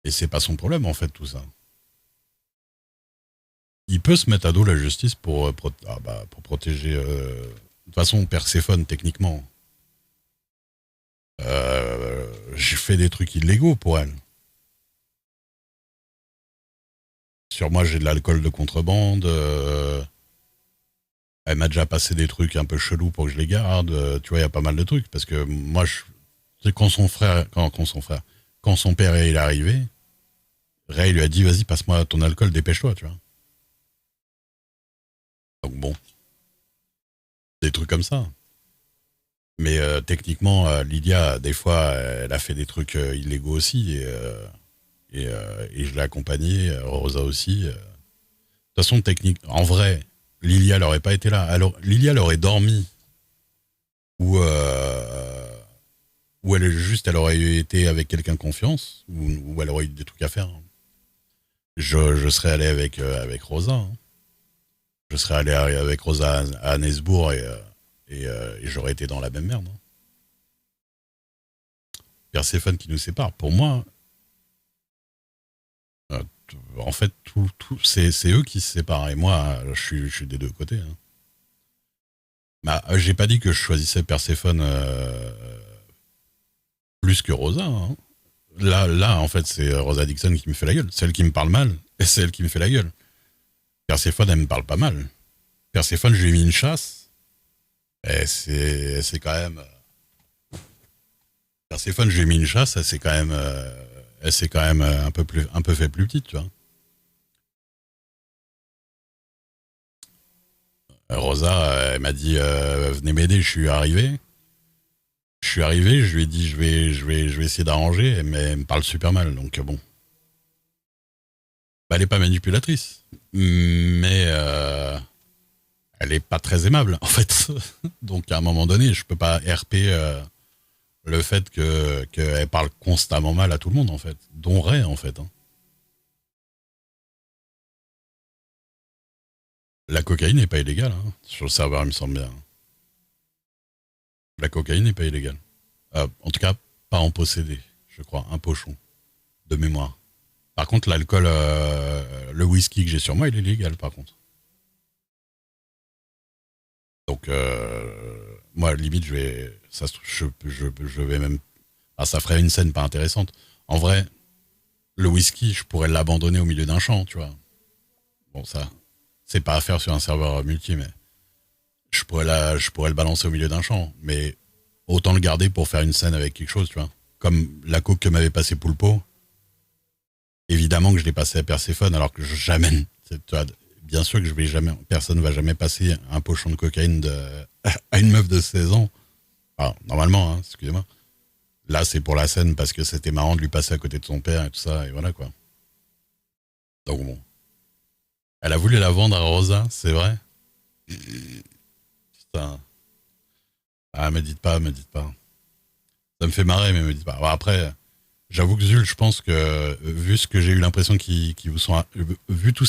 Et c'est pas son problème, en fait, tout ça. Il peut se mettre à dos la justice pour protéger. De toute façon, Perséphone, techniquement, j'ai fait des trucs illégaux pour elle. Sur moi, j'ai de l'alcool de contrebande. Elle m'a déjà passé des trucs un peu chelous pour que je les garde. Tu vois, il y a pas mal de trucs. Parce que moi, c'est quand son père il est arrivé, Ray lui a dit, vas-y, passe-moi ton alcool, dépêche-toi, tu vois. Donc bon, des trucs comme ça. Mais techniquement, Lydia, des fois, elle a fait des trucs illégaux aussi. Et je l'ai accompagnée, Rosa aussi. De toute façon, en vrai, Lilia n'aurait pas été là. Alors, Lilia elle aurait dormi ou elle aurait été avec quelqu'un de confiance ou elle aurait eu des trucs à faire. Je serais allé avec Rosa. Hein. Je serais allé avec Rosa à Annesbourg et j'aurais été dans la même merde. Hein. Perséphone qui nous sépare. Pour moi, euh, en fait, c'est eux qui se séparent. Et moi, je suis des deux côtés. Hein. Bah, j'ai pas dit que je choisissais Perséphone plus que Rosa. Hein. Là, en fait, c'est Rosa Dixon qui me fait la gueule. Celle qui me parle mal, et c'est elle qui me fait la gueule. Perséphone, elle me parle pas mal. Perséphone, je lui ai mis une chasse. Et c'est quand même. Perséphone, je lui ai mis une chasse. Elle s'est quand même un peu fait plus petite, tu vois. Rosa, elle m'a dit, venez m'aider. Je suis arrivé. Je lui ai dit, je vais essayer d'arranger, mais elle me parle super mal. Donc bon, bah, elle est pas manipulatrice, mais elle est pas très aimable en fait. Donc à un moment donné, je peux pas RP le fait qu'elle parle constamment mal à tout le monde en fait, dont Ray en fait. Hein. La cocaïne n'est pas illégale hein. Sur le serveur, il me semble bien. La cocaïne n'est pas illégale. En tout cas, pas en posséder, je crois, un pochon de mémoire. Par contre, l'alcool, le whisky que j'ai sur moi, il est légal par contre. Donc moi, limite, je vais, ça, je vais même, ah, ça ferait une scène pas intéressante. En vrai, le whisky, je pourrais l'abandonner au milieu d'un champ, tu vois. Bon, ça, c'est pas à faire sur un serveur multi, mais je pourrais le balancer au milieu d'un champ. Mais autant le garder pour faire une scène avec quelque chose, tu vois. Comme la coke que m'avait passé Poulpo, évidemment que je l'ai passé à Perséphone, alors que jamais, tu vois, bien sûr que personne va jamais passer un pochon de cocaïne à une meuf de 16 ans. Alors, normalement, hein, excusez-moi. Là, c'est pour la scène parce que c'était marrant de lui passer à côté de son père et tout ça, et voilà quoi. Donc bon. Elle a voulu la vendre à Rosa, c'est vrai. Putain. Ah, me dites pas, me dites pas. Ça me fait marrer, mais me dites pas. Alors après, j'avoue que Zul, je pense que vu ce que j'ai eu l'impression qu'ils vous sont, vu tout ce